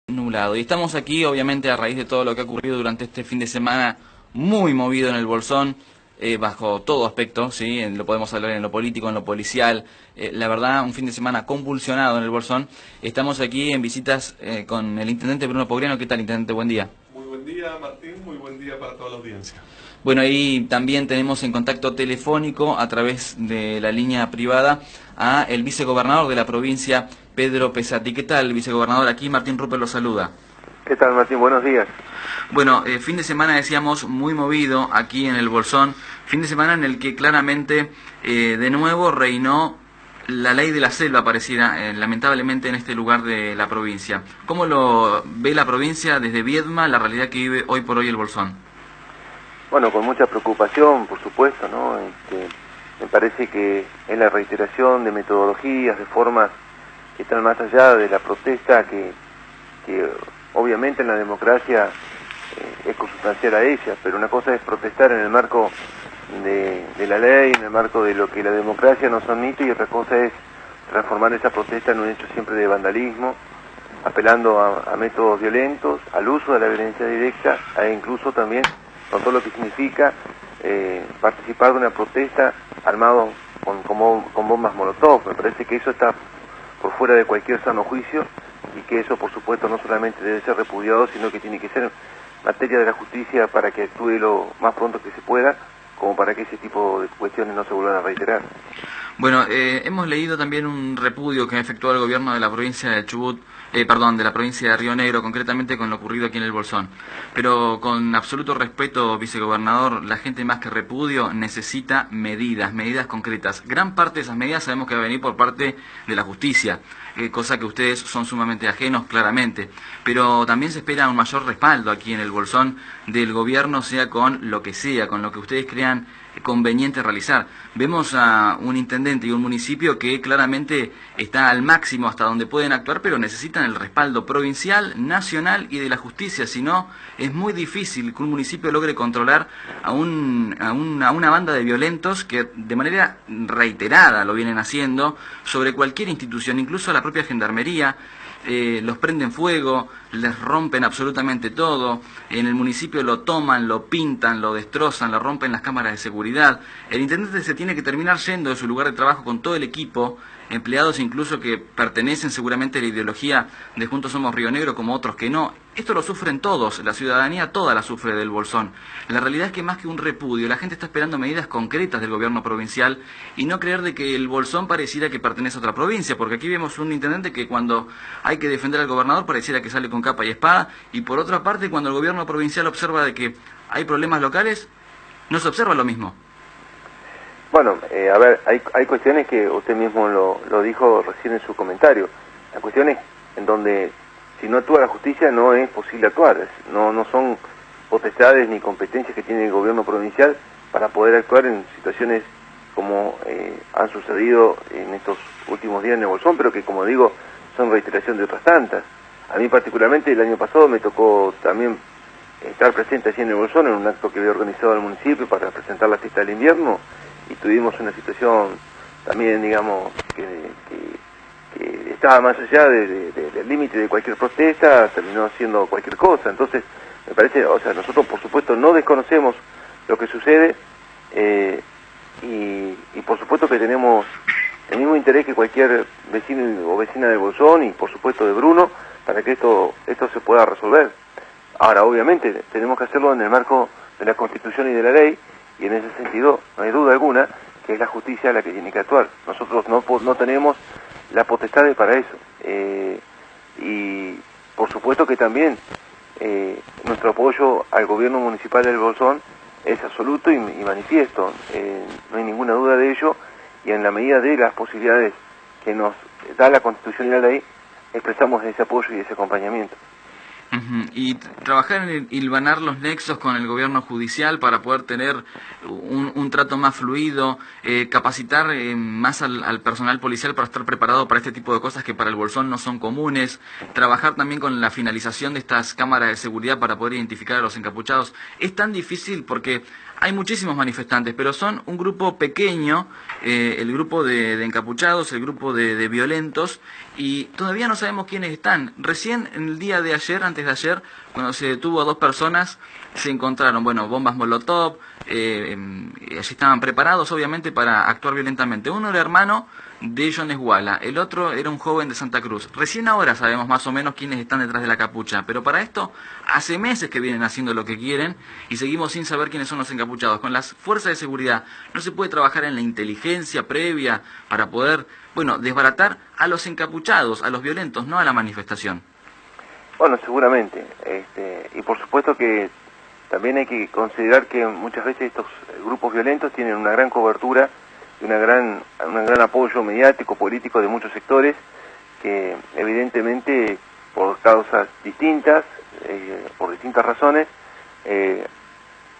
nublado. Y estamos aquí, obviamente, a raíz de todo lo que ha ocurrido durante este fin de semana muy movido en el Bolsón, bajo todo aspecto, ¿sí? Lo podemos hablar en lo político, en lo policial. La verdad, un fin de semana convulsionado en el Bolsón. Estamos aquí en visitas con el intendente Bruno Pogriano. ¿Qué tal, intendente? Buen día. Muy buen día, Martín. Muy buen día para toda la audiencia. Bueno, ahí también tenemos en contacto telefónico a través de la línea privada a el vicegobernador de la provincia, Pedro Pesati. ¿Qué tal, vicegobernador? Aquí Martín Ruper lo saluda. ¿Qué tal, Martín? Buenos días. Bueno, fin de semana decíamos muy movido aquí en el Bolsón, fin de semana en el que claramente de nuevo reinó la ley de la selva, pareciera, lamentablemente en este lugar de la provincia. ¿Cómo lo ve la provincia desde Viedma, la realidad que vive hoy por hoy el Bolsón? Bueno, con mucha preocupación, por supuesto, ¿no? Me parece que es la reiteración de metodologías, de formas que están más allá de la protesta, que obviamente en la democracia es consustancial a ella, pero una cosa es protestar en el marco de la ley, en el marco de lo que la democracia nos admite, y otra cosa es transformar esa protesta en un hecho siempre de vandalismo, apelando a métodos violentos, al uso de la violencia directa, e incluso también con todo lo que significa participar de una protesta armado con bombas molotov. Me parece que eso está por fuera de cualquier sano juicio, y que eso, por supuesto, no solamente debe ser repudiado, sino que tiene que ser materia de la justicia para que actúe lo más pronto que se pueda, como para que ese tipo de cuestiones no se vuelvan a reiterar. Bueno, hemos leído también un repudio que ha efectuado el gobierno de la provincia de Chubut, de la provincia de Río Negro, concretamente con lo ocurrido aquí en el Bolsón. Pero con absoluto respeto, vicegobernador, la gente más que repudio necesita medidas concretas. Gran parte de esas medidas sabemos que va a venir por parte de la justicia, cosa que ustedes son sumamente ajenos, claramente. Pero también se espera un mayor respaldo aquí en el Bolsón del gobierno, sea con lo que sea, con lo que ustedes crean conveniente realizar. Vemos a un intendente y un municipio que claramente está al máximo hasta donde pueden actuar, pero necesitan el respaldo provincial, nacional y de la justicia. Si no, es muy difícil que un municipio logre controlar a una banda de violentos que de manera reiterada lo vienen haciendo sobre cualquier institución, incluso la propia gendarmería. Los prenden fuego, les rompen absolutamente todo, en el municipio lo toman, lo pintan, lo destrozan, lo rompen las cámaras de seguridad. El intendente se tiene que terminar yendo de su lugar de trabajo con todo el equipo, empleados incluso que pertenecen seguramente a la ideología de Juntos Somos Río Negro, como otros que no. Esto lo sufren todos, la ciudadanía toda la sufre del Bolsón. La realidad es que más que un repudio, la gente está esperando medidas concretas del gobierno provincial y no creer de que el Bolsón pareciera que pertenece a otra provincia, porque aquí vemos un intendente que cuando hay que defender al gobernador pareciera que sale con capa y espada, y por otra parte cuando el gobierno provincial observa de que hay problemas locales, no se observa lo mismo. Bueno, a ver, hay cuestiones que usted mismo lo dijo recién en su comentario. Las cuestiones en donde si no actúa la justicia no es posible actuar. No son potestades ni competencias que tiene el gobierno provincial para poder actuar en situaciones como han sucedido en estos últimos días en el Bolsón, pero que, como digo, son reiteración de otras tantas. A mí particularmente el año pasado me tocó también estar presente allí en el Bolsón en un acto que había organizado el municipio para presentar la fiesta del invierno, y tuvimos una situación también, digamos, que estaba más allá del límite de cualquier protesta, terminó haciendo cualquier cosa. Entonces, me parece, o sea, nosotros por supuesto no desconocemos lo que sucede, y por supuesto que tenemos el mismo interés que cualquier vecino o vecina del Bolsón, y por supuesto de Bruno, para que esto se pueda resolver. Ahora, obviamente, tenemos que hacerlo en el marco de la Constitución y de la ley, y en ese sentido no hay duda alguna que es la justicia la que tiene que actuar. Nosotros no tenemos la potestad para eso. Y por supuesto que también nuestro apoyo al gobierno municipal del Bolsón es absoluto y manifiesto. No hay ninguna duda de ello, y en la medida de las posibilidades que nos da la Constitución y la ley, expresamos ese apoyo y ese acompañamiento. Y trabajar en hilvanar los nexos con el gobierno judicial para poder tener un trato más fluido, capacitar más al personal policial para estar preparado para este tipo de cosas que para el Bolsón no son comunes, trabajar también con la finalización de estas cámaras de seguridad para poder identificar a los encapuchados. Es tan difícil porque hay muchísimos manifestantes, pero son un grupo pequeño, el grupo de encapuchados, el grupo de violentos, y todavía no sabemos quiénes están. Recién en el día de ayer, antes de ayer, cuando se detuvo a 2 personas, se encontraron, bueno, bombas Molotov, allí estaban preparados obviamente para actuar violentamente. Uno era hermano de John Esguala, el otro era un joven de Santa Cruz. Recién ahora sabemos más o menos quiénes están detrás de la capucha, pero para esto hace meses que vienen haciendo lo que quieren y seguimos sin saber quiénes son los encapuchados. Con las fuerzas de seguridad no se puede trabajar en la inteligencia previa para poder, bueno, desbaratar a los encapuchados, a los violentos, no a la manifestación. Bueno, seguramente, y por supuesto que también hay que considerar que muchas veces estos grupos violentos tienen una gran cobertura y un gran apoyo mediático, político de muchos sectores que evidentemente por causas distintas, por distintas razones,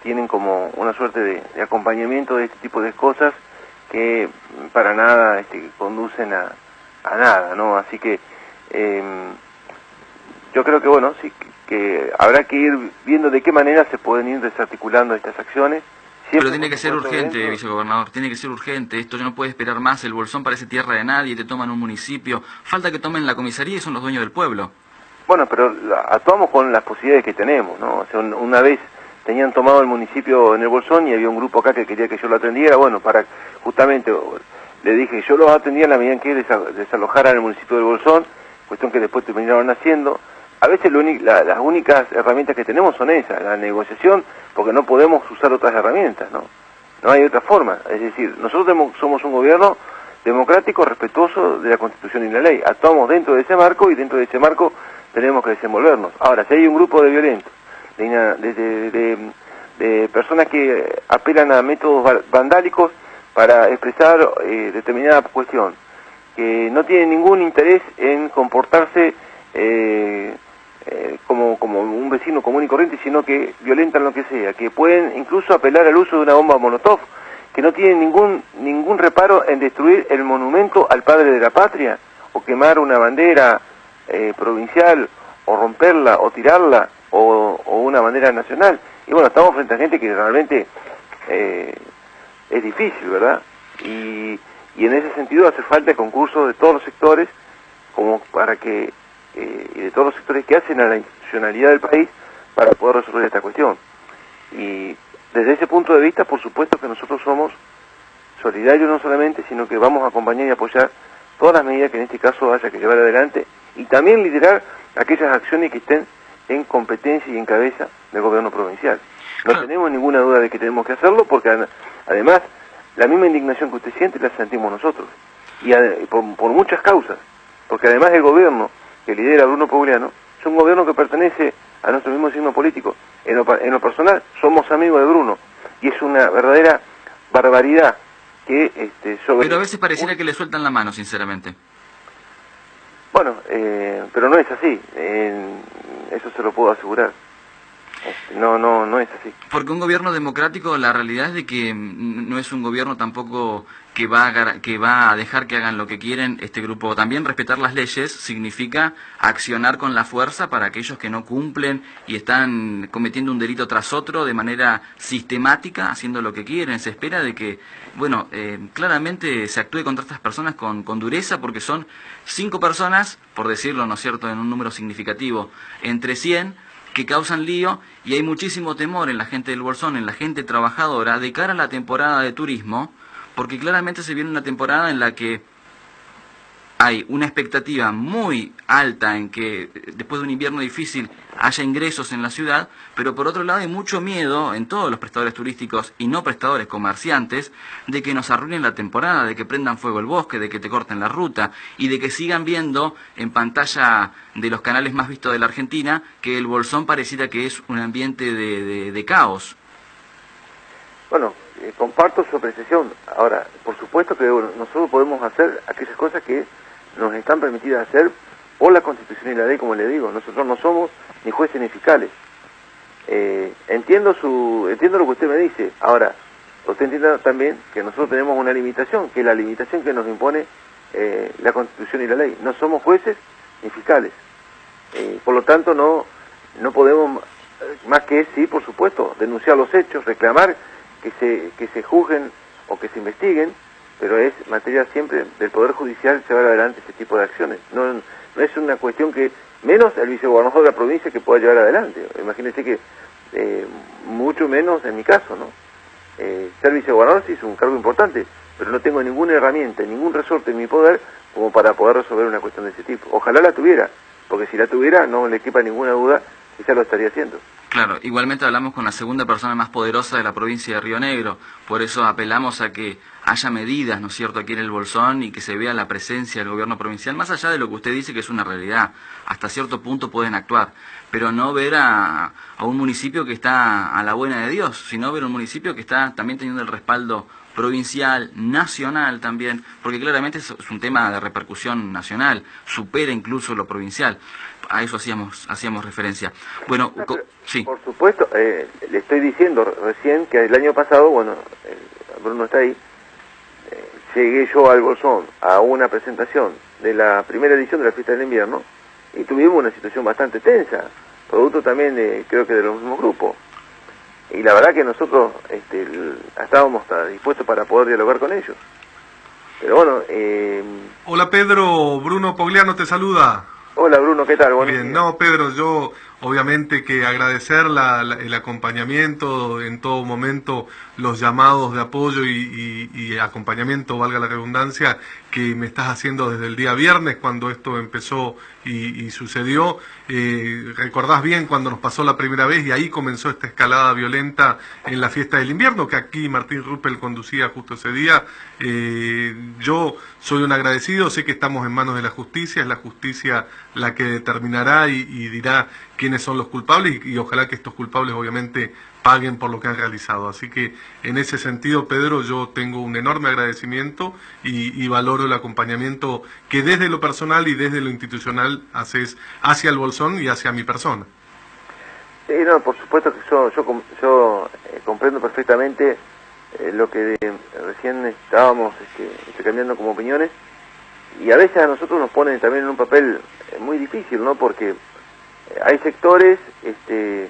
tienen como una suerte de acompañamiento de este tipo de cosas que para nada conducen a nada, ¿no? Así que yo creo que bueno, sí, que habrá que ir viendo de qué manera se pueden ir desarticulando estas acciones. Pero tiene que ser urgente, vicegobernador, tiene que ser urgente. Esto ya no puede esperar más. El Bolsón parece tierra de nadie, te toman un municipio. Falta que tomen la comisaría y son los dueños del pueblo. Bueno, pero actuamos con las posibilidades que tenemos, ¿no? O sea, una vez tenían tomado el municipio en el Bolsón y había un grupo acá que quería que yo lo atendiera. Bueno, para justamente le dije, yo los atendía en la medida en que desalojaran el municipio del Bolsón, cuestión que después terminaron haciendo. A veces las únicas herramientas que tenemos son esas, la negociación, porque no podemos usar otras herramientas, ¿no? No hay otra forma. Es decir, nosotros somos un gobierno democrático, respetuoso de la Constitución y la ley. Actuamos dentro de ese marco y dentro de ese marco tenemos que desenvolvernos. Ahora, si hay un grupo de violentos, de personas que apelan a métodos vandálicos para expresar determinada cuestión, que no tienen ningún interés en comportarse como un vecino común y corriente, sino que violentan lo que sea, que pueden incluso apelar al uso de una bomba Molotov, que no tienen ningún reparo en destruir el monumento al padre de la patria, o quemar una bandera provincial, o romperla, o tirarla, o una bandera nacional. Y bueno, estamos frente a gente que realmente es difícil, ¿verdad? Y en ese sentido hace falta el concurso de todos los sectores, como para que y de todos los sectores que hacen a la institucionalidad del país para poder resolver esta cuestión. Y desde ese punto de vista, por supuesto que nosotros somos solidarios no solamente, sino que vamos a acompañar y apoyar todas las medidas que en este caso haya que llevar adelante y también liderar aquellas acciones que estén en competencia y en cabeza del gobierno provincial. No tenemos ninguna duda de que tenemos que hacerlo porque además la misma indignación que usted siente la sentimos nosotros y por muchas causas, porque además el gobierno que lidera Bruno Pugliano es un gobierno que pertenece a nuestro mismo signo político. En lo personal somos amigos de Bruno y es una verdadera barbaridad que Pero a veces pareciera que le sueltan la mano, sinceramente. Bueno, pero no es así, eso se lo puedo asegurar. No es así. Porque un gobierno democrático, la realidad es de que no es un gobierno tampoco que va a dejar que hagan lo que quieren este grupo. También respetar las leyes significa accionar con la fuerza para aquellos que no cumplen y están cometiendo un delito tras otro de manera sistemática, haciendo lo que quieren. Se espera de que, bueno, claramente se actúe contra estas personas con dureza, porque son 5 personas, por decirlo, ¿no es cierto?, en un número significativo, entre 100, que causan lío, y hay muchísimo temor en la gente del Bolsón, en la gente trabajadora, de cara a la temporada de turismo, porque claramente se viene una temporada en la que hay una expectativa muy alta en que después de un invierno difícil haya ingresos en la ciudad, pero por otro lado hay mucho miedo en todos los prestadores turísticos y no prestadores comerciantes de que nos arruinen la temporada, de que prendan fuego el bosque, de que te corten la ruta y de que sigan viendo en pantalla de los canales más vistos de la Argentina que el Bolsón pareciera que es un ambiente de caos. Bueno, comparto su apreciación. Ahora, por supuesto que nosotros podemos hacer aquellas cosas que nos están permitidas hacer por la Constitución y la ley, como le digo. Nosotros no somos ni jueces ni fiscales. Entiendo lo que usted me dice. Ahora, usted entienda también que nosotros tenemos una limitación, que es la limitación que nos impone la Constitución y la ley. No somos jueces ni fiscales. Por lo tanto, no podemos, más que sí, por supuesto, denunciar los hechos, reclamar que se juzguen o que se investiguen, pero es materia siempre del Poder Judicial llevar adelante ese tipo de acciones. No es una cuestión que, menos el vicegobernador de la provincia que pueda llevar adelante. Imagínense que mucho menos en mi caso, ¿no? Ser vicegobernador sí es un cargo importante, pero no tengo ninguna herramienta, ningún resorte en mi poder como para poder resolver una cuestión de ese tipo. Ojalá la tuviera, porque si la tuviera no le quepa ninguna duda que ya lo estaría haciendo. Claro, igualmente hablamos con la segunda persona más poderosa de la provincia de Río Negro, por eso apelamos a que haya medidas, ¿no es cierto?, aquí en el Bolsón y que se vea la presencia del gobierno provincial, más allá de lo que usted dice que es una realidad, hasta cierto punto pueden actuar, pero no ver a un municipio que está a la buena de Dios, sino ver un municipio que está también teniendo el respaldo provincial, nacional también, porque claramente es un tema de repercusión nacional, supera incluso lo provincial. A eso hacíamos referencia. Bueno, sí. Por supuesto, le estoy diciendo recién que el año pasado, bueno, Bruno está ahí, llegué yo al Bolsón a una presentación de la primera edición de la Fiesta del Invierno y tuvimos una situación bastante tensa, producto también creo que de los mismos grupos. Y la verdad que nosotros estábamos dispuestos para poder dialogar con ellos. Pero bueno... Hola Pedro, Bruno Pogliano te saluda. Hola Bruno, ¿qué tal? Buenos Bien, días. no Pedro, yo obviamente que agradecer el acompañamiento en todo momento, los llamados de apoyo y acompañamiento, valga la redundancia, que me estás haciendo desde el día viernes cuando esto empezó y sucedió. Recordás bien cuando nos pasó la primera vez y ahí comenzó esta escalada violenta en la fiesta del invierno que aquí Martín Ruppel conducía justo ese día. Yo soy un agradecido, sé que estamos en manos de la justicia, es la justicia la que determinará y dirá quiénes son los culpables y ojalá que estos culpables obviamente paguen por lo que han realizado. Así que en ese sentido, Pedro, yo tengo un enorme agradecimiento y valoro el acompañamiento que desde lo personal y desde lo institucional haces hacia el Bolsón y hacia mi persona. Sí, no, por supuesto que yo comprendo perfectamente lo que recién estábamos intercambiando como opiniones y a veces a nosotros nos ponen también en un papel muy difícil, ¿no? Porque hay sectores que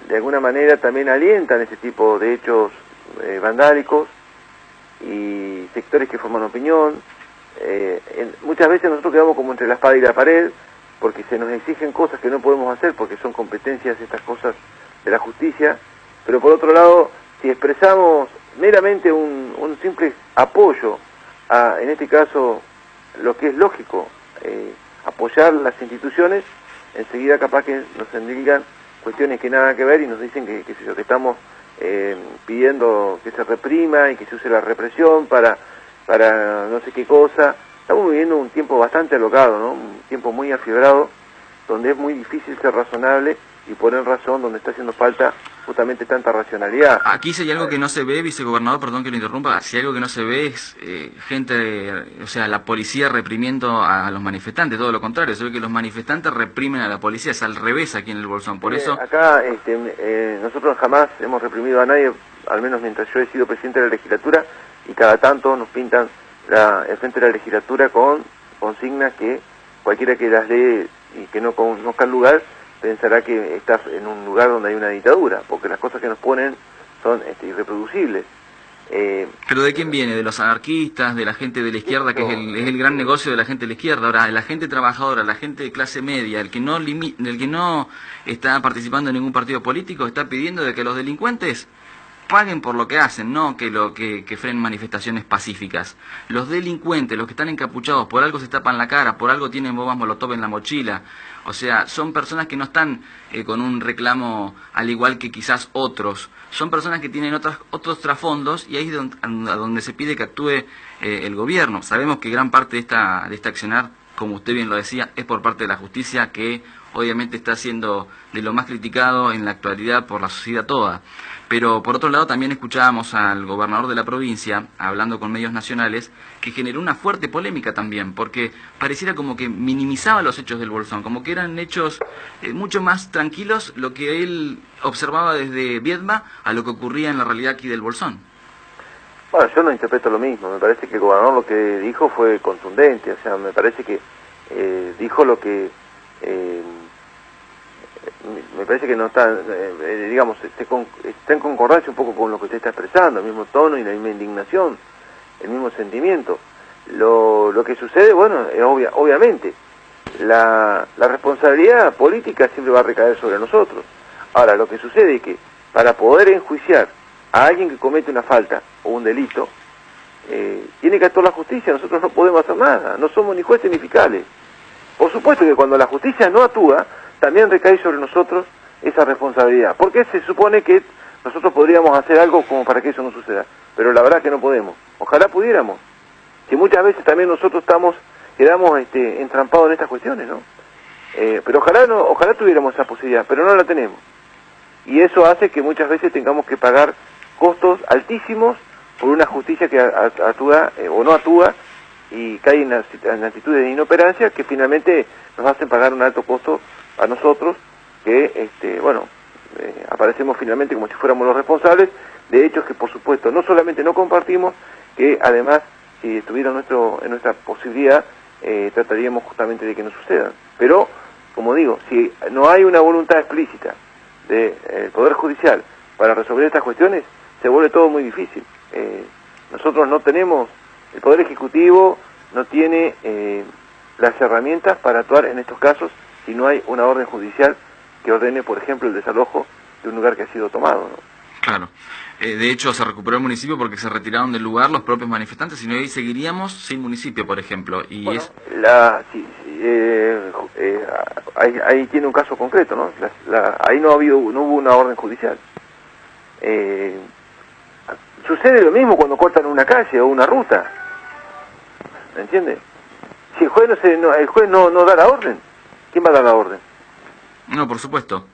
de alguna manera también alientan ese tipo de hechos vandálicos y sectores que forman opinión. Muchas veces nosotros quedamos como entre la espada y la pared porque se nos exigen cosas que no podemos hacer porque son competencias estas cosas de la justicia, pero por otro lado, si expresamos meramente un simple apoyo a, en este caso, lo que es lógico, apoyar las instituciones, enseguida capaz que nos endilgan cuestiones que nada que ver y nos dicen que estamos pidiendo que se reprima y que se use la represión para no sé qué cosa. Estamos viviendo un tiempo bastante alocado, ¿no? Un tiempo muy afiebrado, donde es muy difícil ser razonable y poner razón donde está haciendo falta justamente tanta racionalidad. Aquí si hay algo que no se ve, vicegobernador, perdón que lo interrumpa, si hay algo que no se ve es o sea, la policía reprimiendo a los manifestantes, todo lo contrario, se ve que los manifestantes reprimen a la policía, es al revés aquí en el Bolsón, por eso... Acá nosotros jamás hemos reprimido a nadie, al menos mientras yo he sido presidente de la legislatura, y cada tanto nos pintan el frente de la legislatura con consignas que cualquiera que las lee y que no conozca el lugar, pensará que está en un lugar donde hay una dictadura, porque las cosas que nos ponen son irreproducibles. ¿Pero de quién viene? ¿De los anarquistas, de la gente de la izquierda, que es el gran negocio de la gente de la izquierda? Ahora, la gente trabajadora, la gente de clase media, el que no está participando en ningún partido político, está pidiendo de que los delincuentes paguen por lo que hacen, no que frenen manifestaciones pacíficas. Los delincuentes, los que están encapuchados, por algo se tapan la cara, por algo tienen bombas molotov en la mochila. O sea, son personas que no están con un reclamo al igual que quizás otros. Son personas que tienen otros trasfondos y ahí es donde se pide que actúe el gobierno. Sabemos que gran parte de esta accionar, como usted bien lo decía, es por parte de la justicia que obviamente está siendo de lo más criticado en la actualidad por la sociedad toda. Pero por otro lado también escuchábamos al gobernador de la provincia, hablando con medios nacionales, que generó una fuerte polémica también, porque pareciera como que minimizaba los hechos del Bolsón, como que eran hechos mucho más tranquilos lo que él observaba desde Viedma a lo que ocurría en la realidad aquí del Bolsón. Bueno, yo no interpreto lo mismo, me parece que el gobernador lo que dijo fue contundente, o sea, me parece que dijo lo que me parece que no está, digamos, está en concordancia un poco con lo que usted está expresando, el mismo tono y la misma indignación, el mismo sentimiento. Lo que sucede, bueno, es obviamente, la responsabilidad política siempre va a recaer sobre nosotros. Ahora, lo que sucede es que para poder enjuiciar a alguien que comete una falta o un delito, tiene que actuar la justicia. Nosotros no podemos hacer nada, no somos ni jueces ni fiscales. Por supuesto que cuando la justicia no actúa, también recae sobre nosotros esa responsabilidad, porque se supone que nosotros podríamos hacer algo como para que eso no suceda, pero la verdad que no podemos. Ojalá pudiéramos, que muchas veces también nosotros quedamos entrampados en estas cuestiones, ¿no? Pero ojalá tuviéramos esa posibilidad, pero no la tenemos. Y eso hace que muchas veces tengamos que pagar costos altísimos por una justicia que actúa o no actúa y cae en actitudes de inoperancia que finalmente nos hacen pagar un alto costo a nosotros, que aparecemos finalmente como si fuéramos los responsables de hechos que por supuesto no solamente no compartimos, que además si estuviera en nuestra posibilidad trataríamos justamente de que no sucedan. Pero, como digo, si no hay una voluntad explícita del Poder Judicial para resolver estas cuestiones, se vuelve todo muy difícil. Nosotros no tenemos, el Poder Ejecutivo no tiene las herramientas para actuar en estos casos si no hay una orden judicial que ordene, por ejemplo, el desalojo de un lugar que ha sido tomado, ¿no? Claro. De hecho, se recuperó el municipio porque se retiraron del lugar los propios manifestantes, si no, ahí seguiríamos sin municipio, por ejemplo. Y bueno, ahí tiene un caso concreto, ¿no? Ahí no hubo una orden judicial. Sucede lo mismo cuando cortan una calle o una ruta, ¿me entiende? Si el juez no da la orden, ¿quién va a dar la orden? No, por supuesto.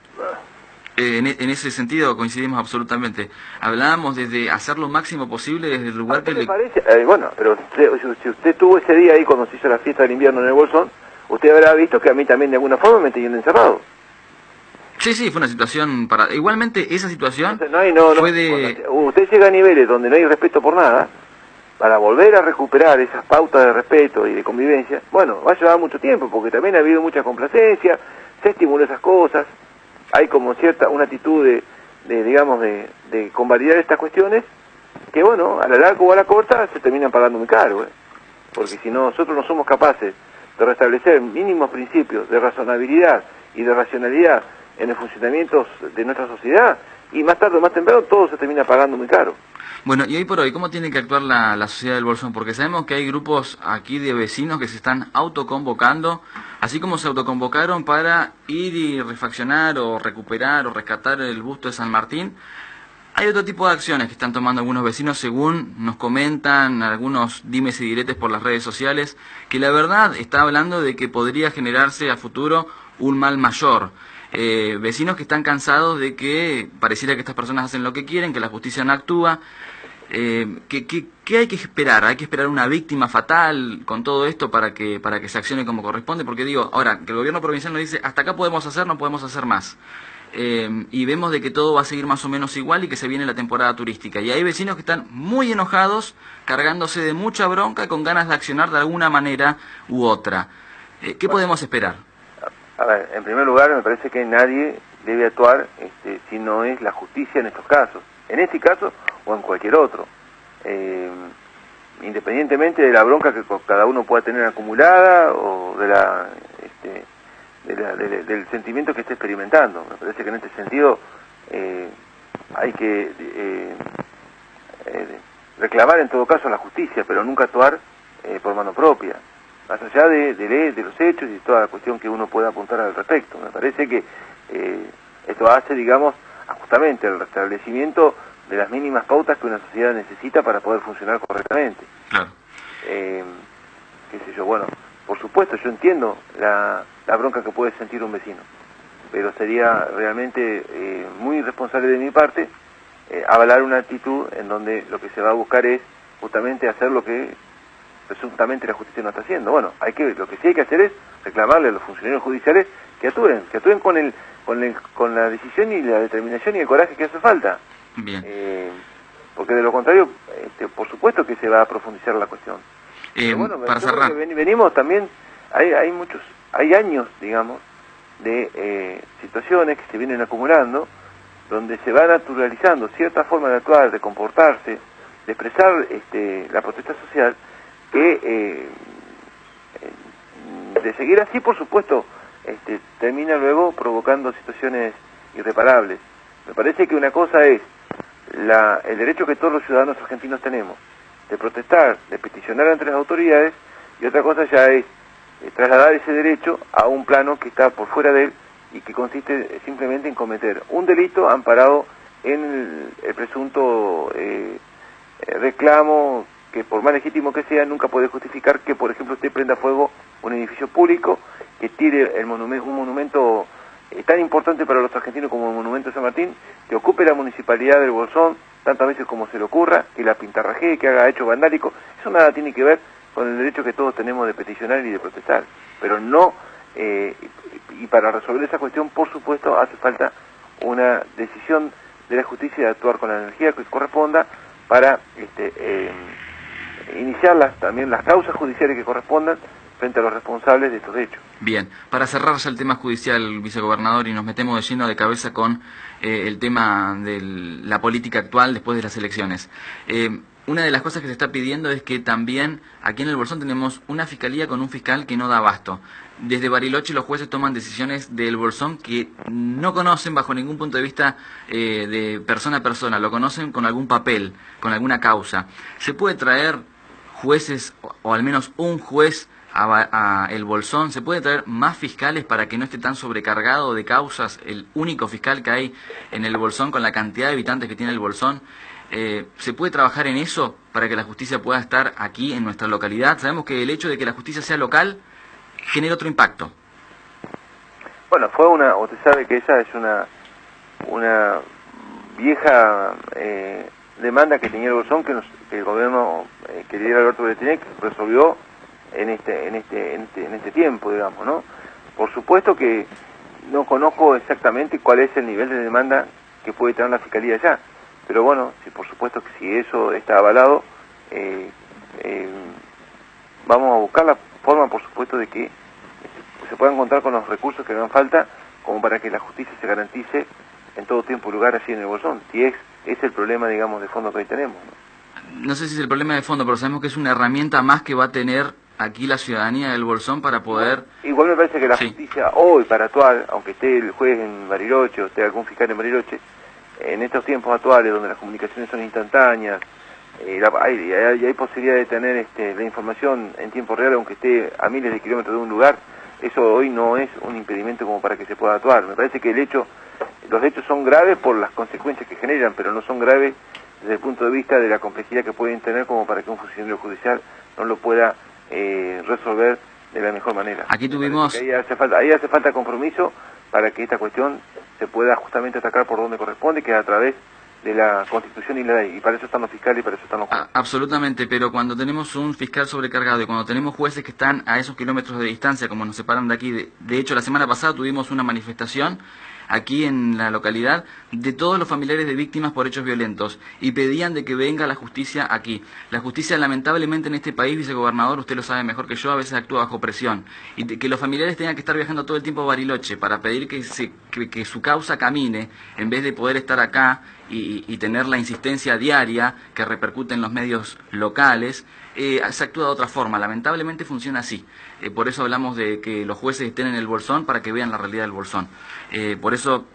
En ese sentido coincidimos absolutamente. Hablábamos desde hacer lo máximo posible desde el lugar que le parece. Bueno, pero si usted estuvo ese día ahí cuando se hizo la fiesta del invierno en el Bolsón, usted habrá visto que a mí también de alguna forma me tenían encerrado. Sí, fue una situación Igualmente esa situación fue de... Usted llega a niveles donde no hay respeto por nada, para volver a recuperar esas pautas de respeto y de convivencia, bueno, va a llevar mucho tiempo, porque también ha habido mucha complacencia, se estimuló esas cosas, hay como una actitud de convalidar estas cuestiones, que bueno, a la larga o a la corta se terminan pagando muy caro, porque si nosotros no somos capaces de restablecer mínimos principios de razonabilidad y de racionalidad en el funcionamiento de nuestra sociedad, y más tarde o más temprano todo se termina pagando muy caro. Bueno, y hoy por hoy, ¿cómo tiene que actuar la sociedad del Bolsón? Porque sabemos que hay grupos aquí de vecinos que se están autoconvocando, así como se autoconvocaron para ir y refaccionar o recuperar o rescatar el busto de San Martín. Hay otro tipo de acciones que están tomando algunos vecinos, según nos comentan algunos dimes y diretes por las redes sociales, que la verdad está hablando de que podría generarse a futuro un mal mayor. Vecinos que están cansados de que pareciera que estas personas hacen lo que quieren, que la justicia no actúa. ¿Qué hay que esperar? ¿Hay que esperar una víctima fatal con todo esto para que se accione como corresponde? Porque digo, ahora, que el gobierno provincial nos dice, hasta acá podemos hacer, no podemos hacer más. Y vemos de que todo va a seguir más o menos igual y que se viene la temporada turística. Y hay vecinos que están muy enojados, cargándose de mucha bronca, con ganas de accionar de alguna manera u otra. ¿Qué podemos esperar? A ver, en primer lugar, me parece que nadie debe actuar si no es la justicia en estos casos. En este caso o en cualquier otro. Independientemente de la bronca que cada uno pueda tener acumulada o del sentimiento que esté experimentando. Me parece que en este sentido hay que reclamar en todo caso la justicia, pero nunca actuar por mano propia. Más allá de los hechos y toda la cuestión que uno pueda apuntar al respecto. Me parece que esto hace, digamos, justamente el restablecimiento de las mínimas pautas que una sociedad necesita para poder funcionar correctamente. Claro. Qué sé yo, bueno, por supuesto, yo entiendo la bronca que puede sentir un vecino, pero sería realmente muy irresponsable de mi parte avalar una actitud en donde lo que se va a buscar es justamente hacer lo que presuntamente la justicia no está haciendo. Bueno, lo que sí hay que hacer es reclamarle a los funcionarios judiciales que actúen con la decisión y la determinación y el coraje que hace falta. Bien. Porque de lo contrario, por supuesto que se va a profundizar la cuestión. Para cerrar. Venimos también, hay años, digamos, de situaciones que se vienen acumulando, donde se va naturalizando cierta forma de actuar, de comportarse, de expresar la protesta social, que de seguir así, por supuesto, termina luego provocando situaciones irreparables. Me parece que una cosa es el derecho que todos los ciudadanos argentinos tenemos de protestar, de peticionar ante las autoridades, y otra cosa ya es trasladar ese derecho a un plano que está por fuera de él y que consiste simplemente en cometer un delito amparado en el presunto reclamo que, por más legítimo que sea, nunca puede justificar que, por ejemplo, usted prenda fuego un edificio público, que tire un monumento tan importante para los argentinos como el Monumento de San Martín, que ocupe la municipalidad del Bolsón tantas veces como se le ocurra, que la pintarrajee, que haga hecho vandálico. Eso nada tiene que ver con el derecho que todos tenemos de peticionar y de protestar, pero no, y para resolver esa cuestión, por supuesto, hace falta una decisión de la justicia de actuar con la energía que corresponda para iniciar también las causas judiciales que correspondan frente a los responsables de estos hechos. Bien, para cerrar ya el tema judicial, vicegobernador, y nos metemos de lleno de cabeza con el tema de la política actual después de las elecciones. Una de las cosas que se está pidiendo es que también aquí en el Bolsón tenemos una fiscalía con un fiscal que no da abasto. Desde Bariloche los jueces toman decisiones del Bolsón que no conocen bajo ningún punto de vista de persona a persona, lo conocen con algún papel, con alguna causa. ¿Se puede traer jueces, o al menos un juez, a el Bolsón? ¿Se puede traer más fiscales para que no esté tan sobrecargado de causas el único fiscal que hay en el Bolsón con la cantidad de habitantes que tiene el Bolsón? ¿Se puede trabajar en eso para que la justicia pueda estar aquí en nuestra localidad? Sabemos que el hecho de que la justicia sea local genera otro impacto. Bueno, usted sabe que esa es una vieja demanda que tenía el Bolsón, que el gobierno que lidera Alberto Bretinec resolvió en este tiempo, digamos, ¿no? Por supuesto que no conozco exactamente cuál es el nivel de demanda que puede tener la Fiscalía allá, pero bueno, por supuesto que si eso está avalado, vamos a buscar la forma, por supuesto, de que se puedan contar con los recursos que hagan falta como para que la justicia se garantice en todo tiempo y lugar así en el Bolsón, si es el problema, digamos, de fondo que hoy tenemos, ¿no? No sé si es el problema de fondo, pero sabemos que es una herramienta más que va a tener aquí la ciudadanía del Bolsón para poder... Igual me parece que la justicia hoy, para actuar, aunque esté el juez en Bariloche o esté algún fiscal en Bariloche, en estos tiempos actuales donde las comunicaciones son instantáneas, hay posibilidad de tener la información en tiempo real, aunque esté a miles de kilómetros de un lugar. Eso hoy no es un impedimento como para que se pueda actuar. Me parece que los hechos son graves por las consecuencias que generan, pero no son graves desde el punto de vista de la complejidad que pueden tener como para que un funcionario judicial no lo pueda resolver de la mejor manera. Aquí tuvimos... Ahí hace falta compromiso para que esta cuestión se pueda justamente atacar por donde corresponde, que es a través de la Constitución y la ley, y para eso están los fiscales y para eso están los jueces. Absolutamente, pero cuando tenemos un fiscal sobrecargado y cuando tenemos jueces que están a esos kilómetros de distancia, como nos separan de aquí, de hecho la semana pasada tuvimos una manifestación aquí en la localidad de todos los familiares de víctimas por hechos violentos y pedían de que venga la justicia aquí. La justicia lamentablemente en este país, vicegobernador, usted lo sabe mejor que yo, a veces actúa bajo presión y que los familiares tengan que estar viajando todo el tiempo a Bariloche para pedir que su causa camine en vez de poder estar acá y tener la insistencia diaria que repercute en los medios locales. Se actúa de otra forma, lamentablemente funciona así. Por eso hablamos de que los jueces estén en el Bolsón para que vean la realidad del Bolsón. Por eso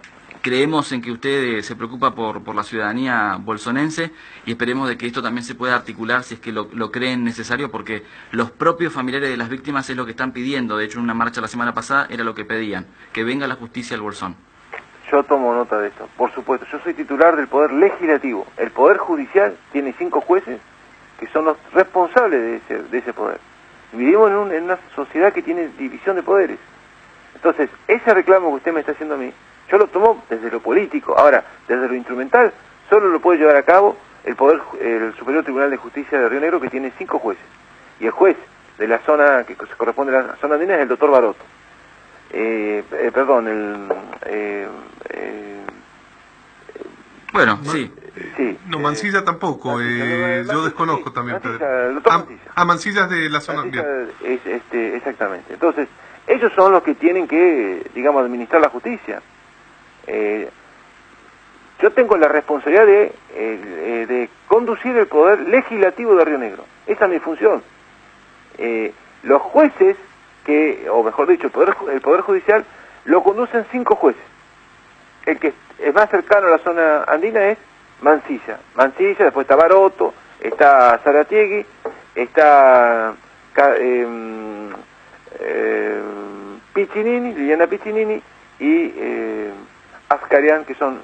creemos en que usted se preocupa por la ciudadanía bolsonense y esperemos de que esto también se pueda articular si es que lo creen necesario, porque los propios familiares de las víctimas es lo que están pidiendo. De hecho, en una marcha la semana pasada era lo que pedían, que venga la justicia al Bolsón. Yo tomo nota de esto, por supuesto. Yo soy titular del Poder Legislativo. El Poder Judicial tiene 5 jueces que son los responsables de ese poder. Vivimos en una sociedad que tiene división de poderes. Entonces, ese reclamo que usted me está haciendo a mí, yo lo tomo desde lo político. Ahora, desde lo instrumental, solo lo puede llevar a cabo el Superior Tribunal de Justicia de Río Negro, que tiene 5 jueces. Y el juez de la zona que se corresponde a la zona andina es el doctor Baroto. Bueno, sí. Sí, no, Mansilla tampoco, yo desconozco también. Mansilla, el doctor Mansilla. Mansilla es de la zona... Mansilla exactamente. Entonces, ellos son los que tienen que, digamos, administrar la justicia. Yo tengo la responsabilidad de conducir el poder legislativo de Río Negro. Esa es mi función. Los jueces, o mejor dicho, el poder judicial, lo conducen 5 jueces. El que es más cercano a la zona andina es Mansilla, después está Baroto, está Zaratiegui, está Piccinini, Liliana Piccinini y Ascarian, que son,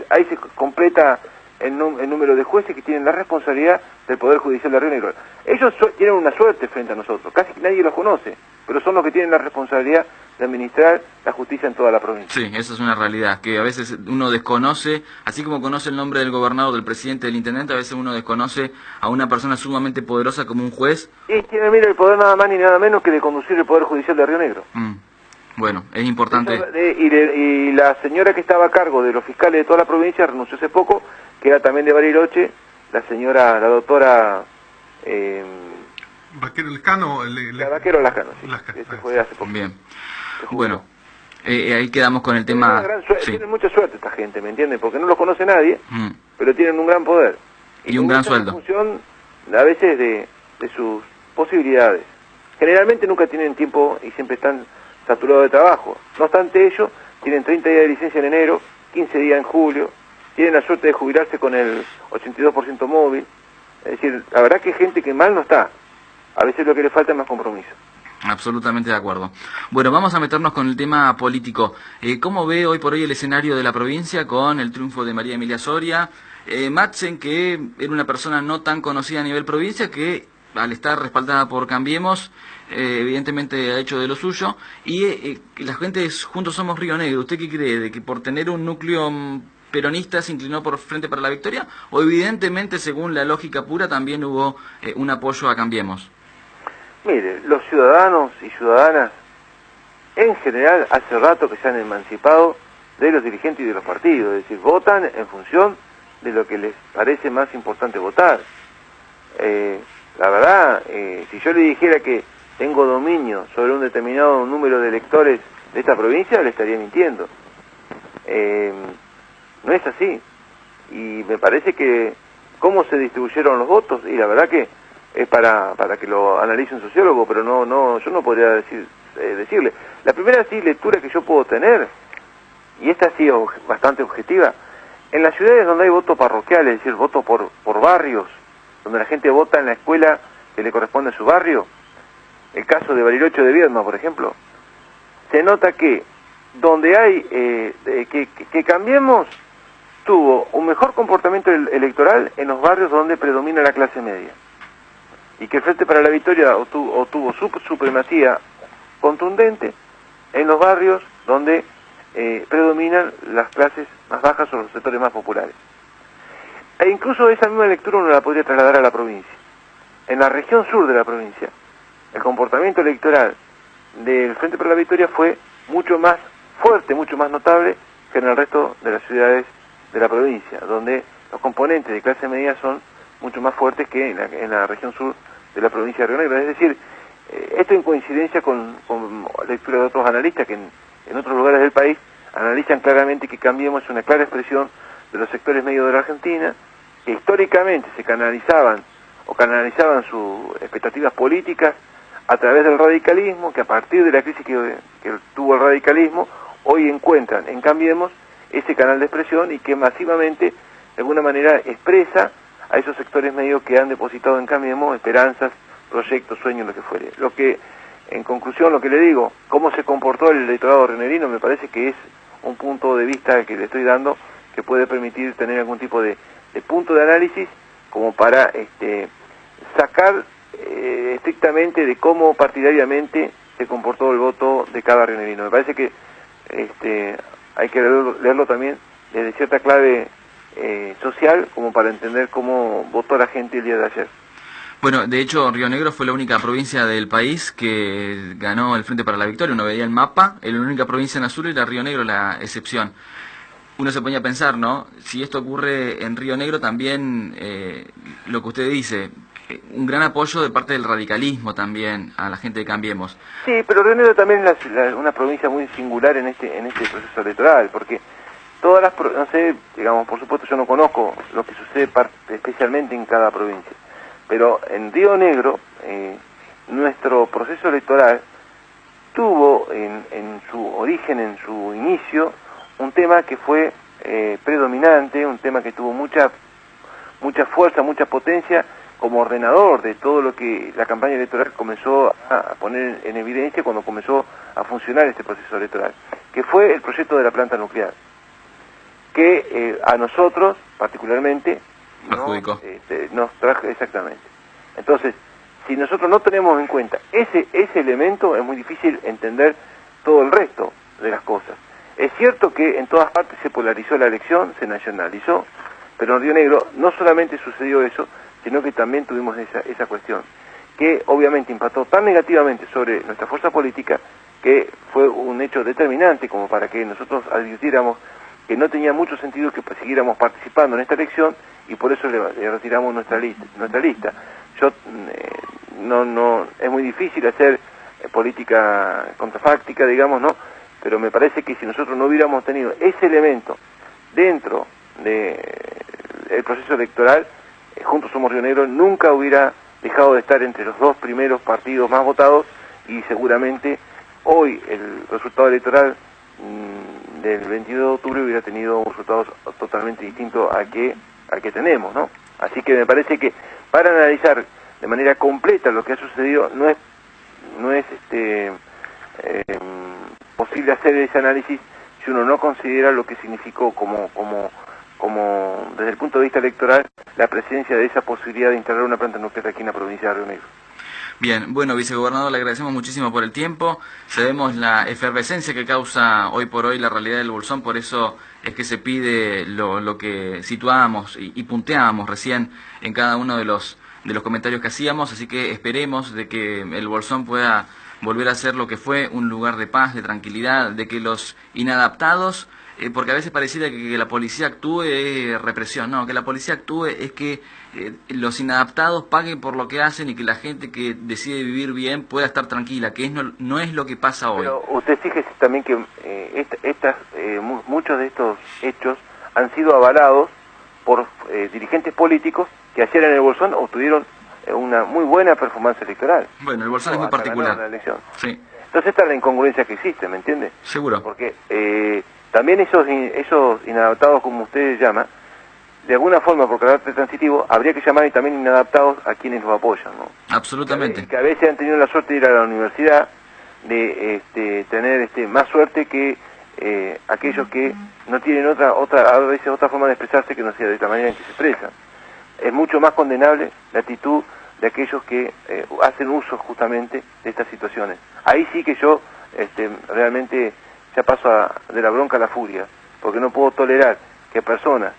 ahí se completa el número de jueces que tienen la responsabilidad del Poder Judicial de Río Negro. Ellos tienen una suerte frente a nosotros, casi nadie los conoce, pero son los que tienen la responsabilidad de administrar la justicia en toda la provincia. Sí, esa es una realidad, que a veces uno desconoce, así como conoce el nombre del gobernador, del presidente, del intendente, a veces uno desconoce a una persona sumamente poderosa como un juez. Y tiene, mira, el poder nada más ni nada menos que de conducir el Poder Judicial de Río Negro. Bueno, es importante. Y la señora que estaba a cargo de los fiscales de toda la provincia renunció hace poco, que era también de Bariloche, la doctora... Vaquero Lascano. Vaquero Lascano, sí. Ese fue hace poco. Bien. Bueno, ahí quedamos con el tema. Tienen mucha suerte esta gente, ¿me entienden? Porque no los conoce nadie, pero tienen un gran poder. Y un gran sueldo. En función, a veces, de sus posibilidades. Generalmente nunca tienen tiempo y siempre están saturados de trabajo. No obstante ello, tienen 30 días de licencia en enero, 15 días en julio, tienen la suerte de jubilarse con el 82% móvil. Es decir, la verdad que hay gente que mal no está. A veces lo que le falta es más compromiso. Absolutamente de acuerdo. Bueno, vamos a meternos con el tema político. ¿Cómo ve hoy por hoy el escenario de la provincia con el triunfo de María Emilia Soria? Madsen, que era una persona no tan conocida a nivel provincia, que al estar respaldada por Cambiemos, evidentemente ha hecho de lo suyo. Y la gente es Juntos Somos Río Negro. ¿Usted qué cree? ¿De que por tener un núcleo peronista se inclinó por Frente para la Victoria? ¿O evidentemente, según la lógica pura, también hubo un apoyo a Cambiemos? Mire, los ciudadanos y ciudadanas, en general, hace rato que se han emancipado de los dirigentes y de los partidos, es decir, votan en función de lo que les parece más importante votar. La verdad, si yo le dijera que tengo dominio sobre un determinado número de electores de esta provincia, le estaría mintiendo. No es así. Y me parece que cómo se distribuyeron los votos, y la verdad que es para que lo analice un sociólogo, pero yo no podría decirle. La primera lectura que yo puedo tener, y esta ha sido bastante objetiva, en las ciudades donde hay voto parroquial, es decir, voto por barrios, donde la gente vota en la escuela que le corresponde a su barrio, el caso de Bariloche de Viedma, por ejemplo, se nota que donde hay, que Cambiemos tuvo un mejor comportamiento electoral en los barrios donde predomina la clase media, y que el Frente para la Victoria obtuvo su supremacía contundente en los barrios donde predominan las clases más bajas o los sectores más populares. E incluso esa misma lectura uno la podría trasladar a la provincia. En la región sur de la provincia, el comportamiento electoral del Frente para la Victoria fue mucho más fuerte, mucho más notable que en el resto de las ciudades de la provincia, donde los componentes de clase media son mucho más fuertes que en la región sur de la provincia de Río Negro. Es decir, esto en coincidencia con lectura de otros analistas que en otros lugares del país analizan claramente que Cambiemos una clara expresión de los sectores medios de la Argentina, que históricamente canalizaban sus expectativas políticas a través del radicalismo, que a partir de la crisis que tuvo el radicalismo, hoy encuentran en Cambiemos ese canal de expresión y que masivamente, de alguna manera, expresa a esos sectores medios que han depositado en Cambiemos esperanzas, proyectos, sueños, lo que fuere. Lo que, en conclusión, lo que le digo, cómo se comportó el electorado rionegrino, me parece que es un punto de vista que le estoy dando que puede permitir tener algún tipo de punto de análisis como para sacar estrictamente de cómo partidariamente se comportó el voto de cada rionegrino. Me parece que hay que leerlo también desde cierta clave social como para entender cómo votó la gente el día de ayer. Bueno, de hecho, Río Negro fue la única provincia del país que ganó el Frente para la Victoria. Uno veía el mapa, era la única provincia en azul y era Río Negro la excepción. Uno se ponía a pensar, ¿no? Si esto ocurre en Río Negro, también lo que usted dice, un gran apoyo de parte del radicalismo también a la gente de Cambiemos. Sí, pero Río Negro también es una provincia muy singular en este proceso electoral, porque todas las, no sé, digamos, por supuesto yo no conozco lo que sucede especialmente en cada provincia, pero en Río Negro nuestro proceso electoral tuvo en su origen, en su inicio, un tema que fue predominante, un tema que tuvo mucha fuerza, mucha potencia como ordenador de todo lo que la campaña electoral comenzó a poner en evidencia cuando comenzó a funcionar este proceso electoral, que fue el proyecto de la planta nuclear, que a nosotros particularmente nos trajo exactamente. Entonces, si nosotros no tenemos en cuenta ese elemento, es muy difícil entender todo el resto de las cosas. Es cierto que en todas partes se polarizó la elección, se nacionalizó, pero en Río Negro no solamente sucedió eso, sino que también tuvimos esa cuestión, que obviamente impactó tan negativamente sobre nuestra fuerza política, que fue un hecho determinante como para que nosotros advirtiéramos que no tenía mucho sentido que siguiéramos participando en esta elección, y por eso le retiramos nuestra lista. Yo no es muy difícil hacer política contrafáctica, digamos, ¿no? Pero me parece que si nosotros no hubiéramos tenido ese elemento dentro del proceso electoral, Juntos Somos Río Negro nunca hubiera dejado de estar entre los dos primeros partidos más votados, y seguramente hoy el resultado electoral del 22 de octubre hubiera tenido un resultado totalmente distinto al que tenemos, ¿no? Así que me parece que para analizar de manera completa lo que ha sucedido no es posible hacer ese análisis si uno no considera lo que significó como desde el punto de vista electoral la presencia de esa posibilidad de instalar una planta nuclear aquí en la provincia de Río Negro. Bien, bueno, vicegobernador, le agradecemos muchísimo por el tiempo. Sabemos la efervescencia que causa hoy por hoy la realidad del Bolsón, por eso es que se pide lo que situábamos y punteábamos recién en cada uno de los comentarios que hacíamos, así que esperemos de que el Bolsón pueda volver a ser lo que fue, un lugar de paz, de tranquilidad, de que los inadaptados, porque a veces pareciera que la policía actúe es represión, no, que la policía actúe es que los inadaptados paguen por lo que hacen y que la gente que decide vivir bien pueda estar tranquila, que no es lo que pasa hoy. Pero usted fíjese también que muchos de estos hechos han sido avalados por dirigentes políticos que ayer en el Bolsón obtuvieron una muy buena performance electoral. Bueno, el Bolsón es muy particular. La elección. Sí. Entonces esta es la incongruencia que existe, ¿me entiende? Seguro. Porque también esos inadaptados, como ustedes llaman, de alguna forma, por carácter transitivo, habría que llamar también inadaptados a quienes los apoyan, ¿no? Absolutamente. Que a veces han tenido la suerte de ir a la universidad, de tener más suerte que aquellos que no tienen a veces otra forma de expresarse que no sea de esta manera en que se expresan. Es mucho más condenable la actitud de aquellos que hacen uso justamente de estas situaciones. Ahí sí que yo realmente ya paso de la bronca a la furia, porque no puedo tolerar que personas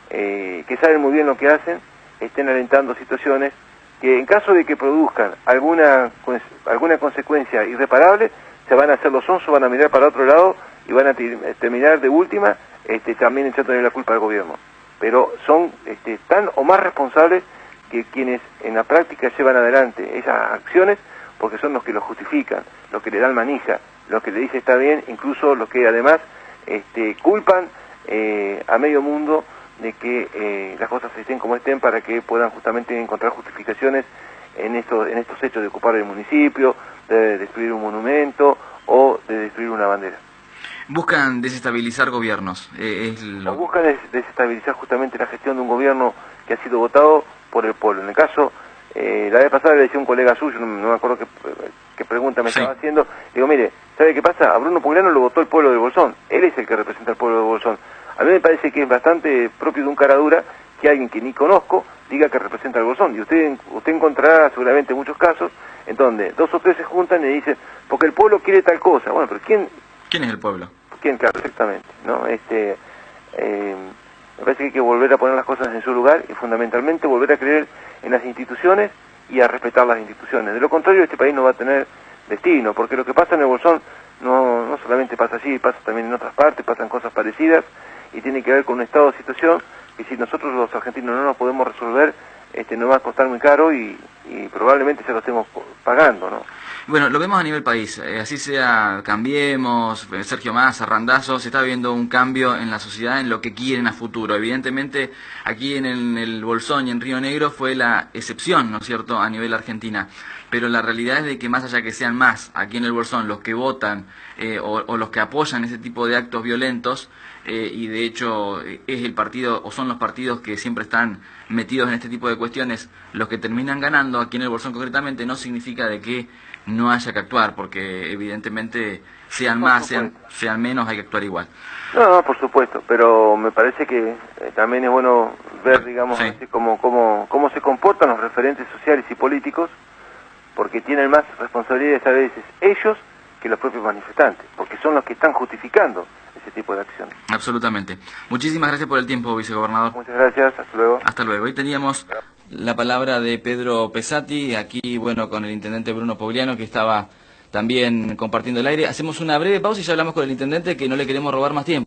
que saben muy bien lo que hacen estén alentando situaciones que en caso de que produzcan alguna consecuencia irreparable, se van a hacer los sonsos, van a mirar para otro lado y van a terminar de última también echándole la culpa al gobierno. Pero son tan o más responsables que quienes en la práctica llevan adelante esas acciones, porque son los que lo justifican, los que le dan manija, los que le dicen está bien, incluso los que además culpan a medio mundo de que las cosas estén como estén para que puedan justamente encontrar justificaciones en estos hechos de ocupar el municipio, de destruir un monumento o de destruir una bandera. Buscan desestabilizar gobiernos. Buscan desestabilizar justamente la gestión de un gobierno que ha sido votado por el pueblo. En el caso, la vez pasada le decía un colega suyo, no me acuerdo qué pregunta me estaba haciendo, digo, mire, ¿sabe qué pasa? A Bruno Pugliano lo votó el pueblo de Bolsón, él es el que representa al pueblo de Bolsón. A mí me parece que es bastante propio de un caradura que alguien que ni conozco diga que representa al Bolsón. Y usted encontrará seguramente muchos casos en donde dos o tres se juntan y dicen, porque el pueblo quiere tal cosa. Bueno, pero ¿quién es el pueblo? ¿Quién? Claro, exactamente, ¿no? Me parece que hay que volver a poner las cosas en su lugar y fundamentalmente volver a creer en las instituciones y a respetar las instituciones. De lo contrario, este país no va a tener destino, porque lo que pasa en el Bolsón no solamente pasa allí, pasa también en otras partes, pasan cosas parecidas y tiene que ver con un estado de situación que si nosotros los argentinos no nos podemos resolver, nos va a costar muy caro y probablemente se lo estemos pagando, ¿no? Bueno, lo vemos a nivel país, así sea Cambiemos, Sergio Massa, Randazzo, se está viendo un cambio en la sociedad en lo que quieren a futuro. Evidentemente, aquí en el Bolsón y en Río Negro fue la excepción, ¿no es cierto?, a nivel Argentina. Pero la realidad es de que más allá que sean más aquí en el Bolsón los que votan o los que apoyan ese tipo de actos violentos, y de hecho es el partido o son los partidos que siempre están metidos en este tipo de cuestiones los que terminan ganando, aquí en el Bolsón concretamente, no significa de que no haya que actuar, porque evidentemente sean más, sean menos, hay que actuar igual. No, por supuesto, pero me parece que también es bueno ver, digamos, Sí. cómo se comportan los referentes sociales y políticos, porque tienen más responsabilidades a veces ellos que los propios manifestantes, porque son los que están justificando ese tipo de acciones. Absolutamente. Muchísimas gracias por el tiempo, vicegobernador. Muchas gracias, hasta luego. Hasta luego. Hoy teníamos la palabra de Pedro Pesati, aquí, bueno, con el intendente Bruno Pogliano, que estaba también compartiendo el aire. Hacemos una breve pausa y ya hablamos con el intendente, que no le queremos robar más tiempo.